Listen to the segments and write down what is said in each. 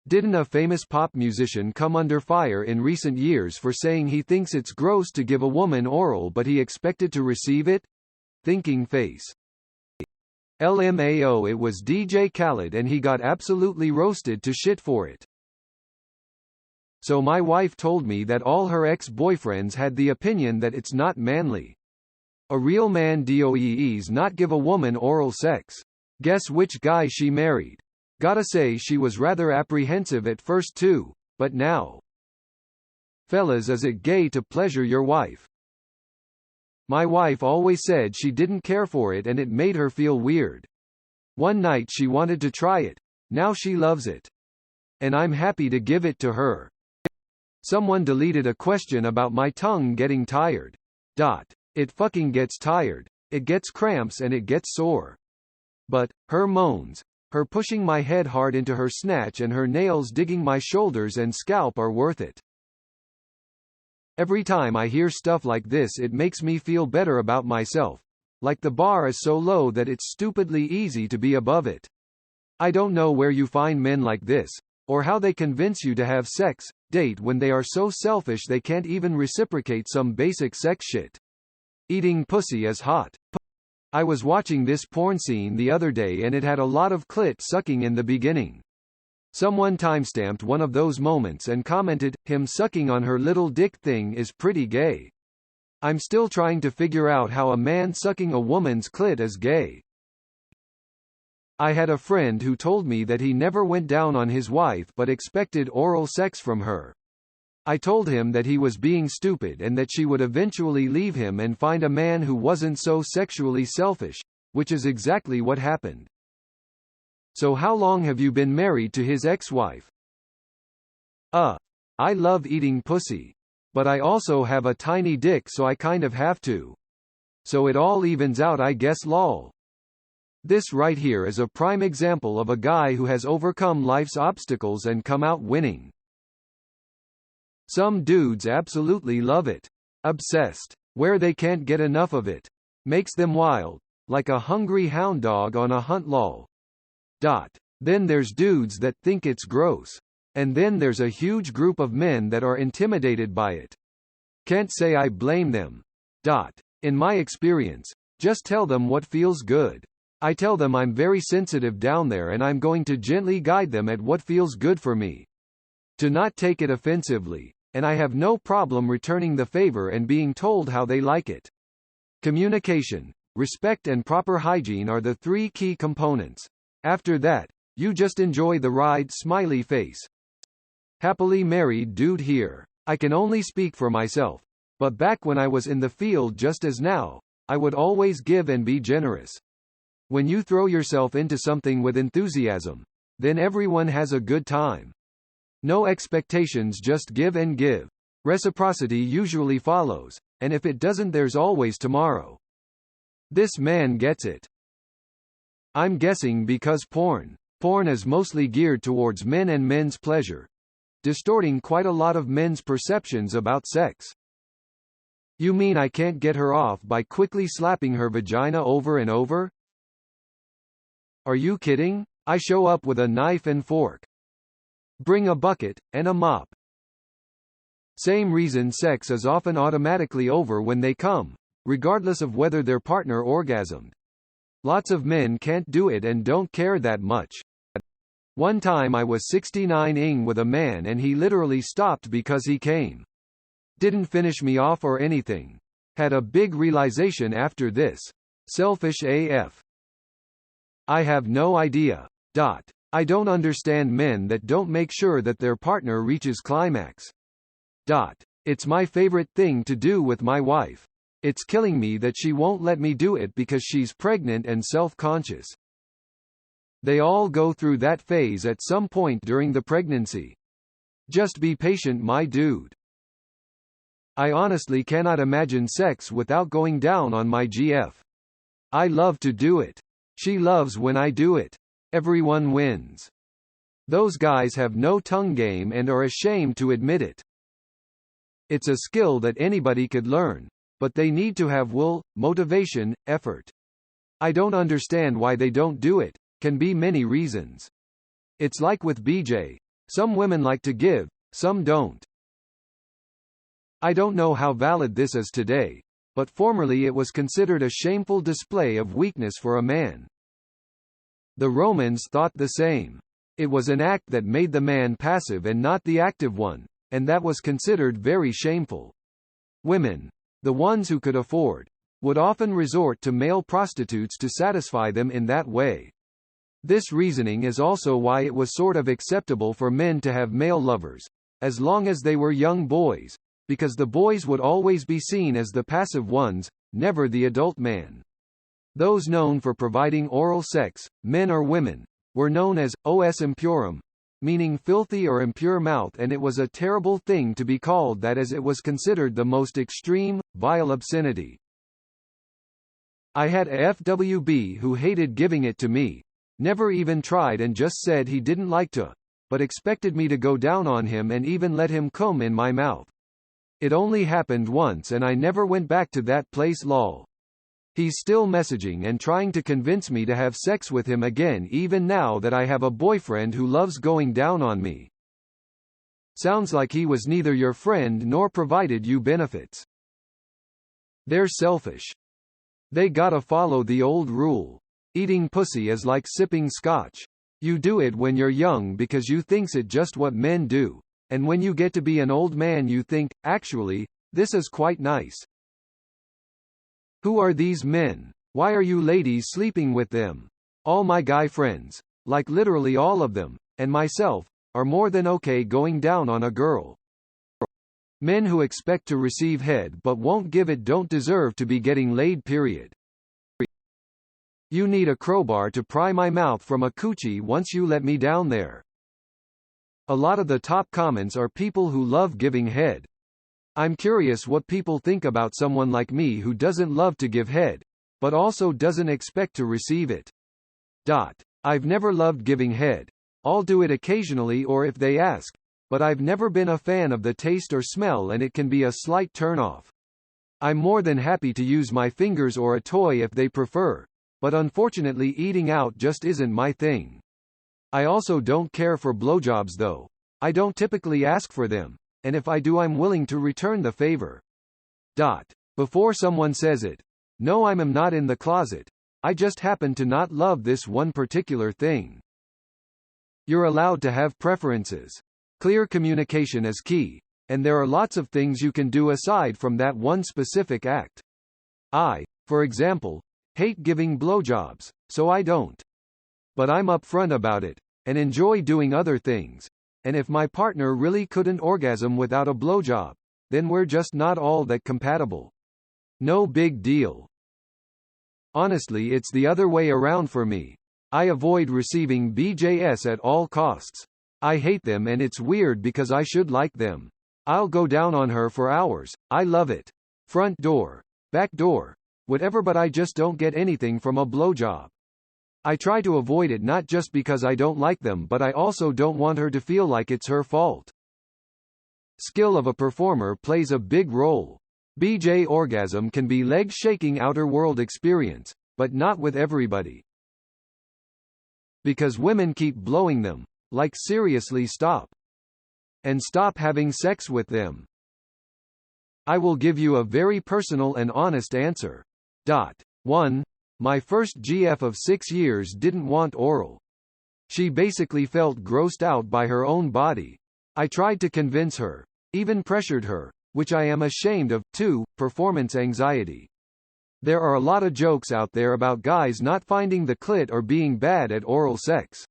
Didn't a famous pop musician come under fire in recent years for saying he thinks it's gross to give a woman oral but he expected to receive it? Thinking face. LMAO, it was DJ Khaled and he got absolutely roasted to shit for it. So my wife told me that all her ex-boyfriends had the opinion that it's not manly. A real man does not give a woman oral sex. Guess which guy she married? Gotta say she was rather apprehensive at first too, but now. Fellas, is it gay to pleasure your wife? My wife always said she didn't care for it and it made her feel weird. One night she wanted to try it. Now she loves it. And I'm happy to give it to her. Someone deleted a question about my tongue getting tired. It fucking gets tired. It gets cramps and it gets sore. But, her moans, her pushing my head hard into her snatch and her nails digging my shoulders and scalp are worth it. Every time I hear stuff like this it makes me feel better about myself. Like the bar is so low that it's stupidly easy to be above it. I don't know where you find men like this, or how they convince you to have sex, date when they are so selfish they can't even reciprocate some basic sex shit. Eating pussy is hot. I was watching this porn scene the other day and it had a lot of clit sucking in the beginning. Someone timestamped one of those moments and commented, him sucking on her little dick thing is pretty gay. I'm still trying to figure out how a man sucking a woman's clit is gay. I had a friend who told me that he never went down on his wife but expected oral sex from her. I told him that he was being stupid and that she would eventually leave him and find a man who wasn't so sexually selfish, which is exactly what happened. So how long have you been married to his ex-wife? I love eating pussy. But I also have a tiny dick so I kind of have to. So it all evens out I guess lol. This right here is a prime example of a guy who has overcome life's obstacles and come out winning. Some dudes absolutely love it. Obsessed. Where they can't get enough of it. Makes them wild. Like a hungry hound dog on a hunt lol. Then there's dudes that think it's gross. And then there's a huge group of men that are intimidated by it. Can't say I blame them. In my experience, just tell them what feels good. I tell them I'm very sensitive down there and I'm going to gently guide them at what feels good for me. To not take it offensively, and I have no problem returning the favor and being told how they like it. Communication, respect and proper hygiene are the three key components. After that, you just enjoy the ride. Smiley face. Happily married dude here. I can only speak for myself. But back when I was in the field just as now, I would always give and be generous. When you throw yourself into something with enthusiasm, then everyone has a good time. No expectations, just give and give. Reciprocity usually follows, and if it doesn't there's always tomorrow. This man gets it. I'm guessing because porn is mostly geared towards men and men's pleasure, distorting quite a lot of men's perceptions about sex. You mean I can't get her off by quickly slapping her vagina over and over? Are you kidding? I show up with a knife and fork. Bring a bucket, and a mop. Same reason sex is often automatically over when they come, regardless of whether their partner orgasmed. Lots of men can't do it and don't care that much. One time I was 69ing with a man and he literally stopped because he came. Didn't finish me off or anything. Had a big realization after this. Selfish AF. I have no idea. I don't understand men that don't make sure that their partner reaches climax. It's my favorite thing to do with my wife. It's killing me that she won't let me do it because she's pregnant and self-conscious. They all go through that phase at some point during the pregnancy. Just be patient, my dude. I honestly cannot imagine sex without going down on my GF. I love to do it. She loves when I do it. Everyone wins. Those guys have no tongue game and are ashamed to admit it. It's a skill that anybody could learn, but they need to have will, motivation, effort. I don't understand why they don't do it. Can be many reasons. It's like with BJ. Some women like to give, some don't. I don't know how valid this is today, but formerly it was considered a shameful display of weakness for a man. The Romans thought the same. It was an act that made the man passive and not the active one, and that was considered very shameful. Women, the ones who could afford, would often resort to male prostitutes to satisfy them in that way. This reasoning is also why it was sort of acceptable for men to have male lovers, as long as they were young boys, because the boys would always be seen as the passive ones, never the adult man. Those known for providing oral sex, men or women, were known as os impiorum, meaning filthy or impure mouth, and it was a terrible thing to be called that as it was considered the most extreme, vile obscenity. I had a FWB who hated giving it to me, never even tried and just said he didn't like to, but expected me to go down on him and even let him come in my mouth. It only happened once and I never went back to that place lol. He's still messaging and trying to convince me to have sex with him again even now that I have a boyfriend who loves going down on me. Sounds like he was neither your friend nor provided you benefits. They're selfish. They gotta follow the old rule. Eating pussy is like sipping scotch. You do it when you're young because you thinks it just what men do, and when you get to be an old man you think, actually, this is quite nice. Who are these men? Why are you ladies sleeping with them? All my guy friends, like literally all of them, and myself, are more than okay going down on a girl. Men who expect to receive head but won't give it don't deserve to be getting laid period. You need a crowbar to pry my mouth from a coochie once you let me down there. A lot of the top comments are people who love giving head. I'm curious what people think about someone like me who doesn't love to give head, but also doesn't expect to receive it. I've never loved giving head. I'll do it occasionally or if they ask, but I've never been a fan of the taste or smell and it can be a slight turnoff. I'm more than happy to use my fingers or a toy if they prefer, but unfortunately eating out just isn't my thing. I also don't care for blowjobs though. I don't typically ask for them, and if I do I'm willing to return the favor. Before someone says it, no, I'm not in the closet. I just happen to not love this one particular thing. You're allowed to have preferences. Clear communication is key, and there are lots of things you can do aside from that one specific act. I, for example, hate giving blowjobs, so I don't. But I'm upfront about it, and enjoy doing other things, and if my partner really couldn't orgasm without a blowjob, then we're just not all that compatible. No big deal. Honestly, it's the other way around for me. I avoid receiving BJS at all costs. I hate them and it's weird because I should like them. I'll go down on her for hours, I love it. Front door, back door, whatever, but I just don't get anything from a blowjob. I try to avoid it not just because I don't like them but I also don't want her to feel like it's her fault. Skill of a performer plays a big role. BJ orgasm can be leg-shaking outer world experience, but not with everybody. Because women keep blowing them, like seriously stop. And stop having sex with them. I will give you a very personal and honest answer. 1. My first GF of 6 years didn't want oral. She basically felt grossed out by her own body. I tried to convince her, even pressured her, which I am ashamed of. 2. Performance anxiety. There are a lot of jokes out there about guys not finding the clit or being bad at oral sex.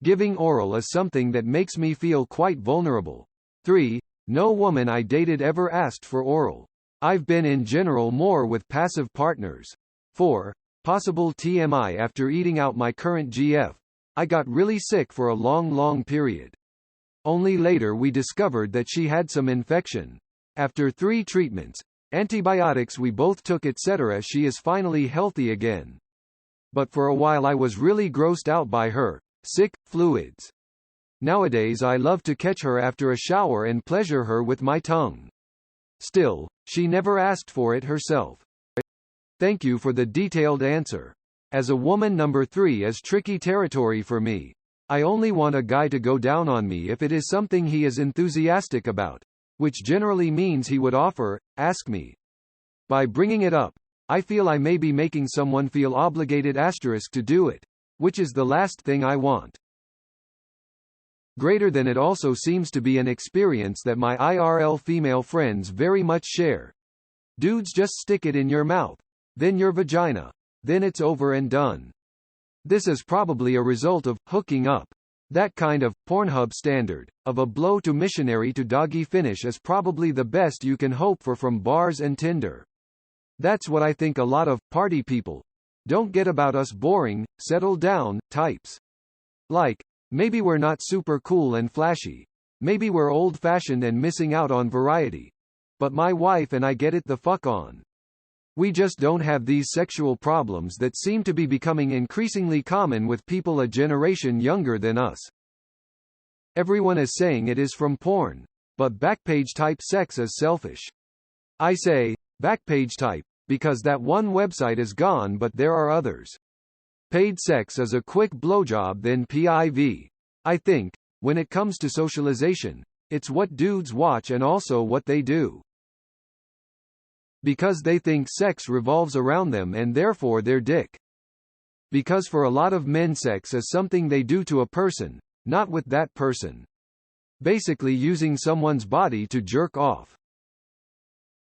Giving oral is something that makes me feel quite vulnerable. 3. No woman I dated ever asked for oral. I've been in general more with passive partners. 4. Possible TMI. After eating out my current GF, I got really sick for a long period. Only later we discovered that she had some infection. After 3 treatments, antibiotics we both took etc., she is finally healthy again. But for a while I was really grossed out by her sick fluids. Nowadays I love to catch her after a shower and pleasure her with my tongue. Still, she never asked for it herself. Thank you for the detailed answer. As a woman, number 3 is tricky territory for me. I only want a guy to go down on me if it is something he is enthusiastic about, which generally means he would offer, ask me. By bringing it up, I feel I may be making someone feel obligated to do it, which is the last thing I want. Greater than it also seems to be an experience that my IRL female friends very much share. Dudes just stick it in your mouth, then your vagina, then it's over and done. This is probably a result of hooking up. That kind of Pornhub standard of a blow to missionary to doggy finish is probably the best you can hope for from bars and Tinder. That's what I think a lot of party people don't get about us boring, settle down types. Like, maybe we're not super cool and flashy. Maybe we're old-fashioned and missing out on variety. But my wife and I get it the fuck on. We just don't have these sexual problems that seem to be becoming increasingly common with people a generation younger than us. Everyone is saying it is from porn, but Backpage type sex is selfish. I say, Backpage type, because that one website is gone but there are others. Paid sex is a quick blowjob then PIV. I think, when it comes to socialization, it's what dudes watch and also what they do. Because they think sex revolves around them and therefore their dick. Because for a lot of men sex is something they do to a person, not with that person. Basically using someone's body to jerk off.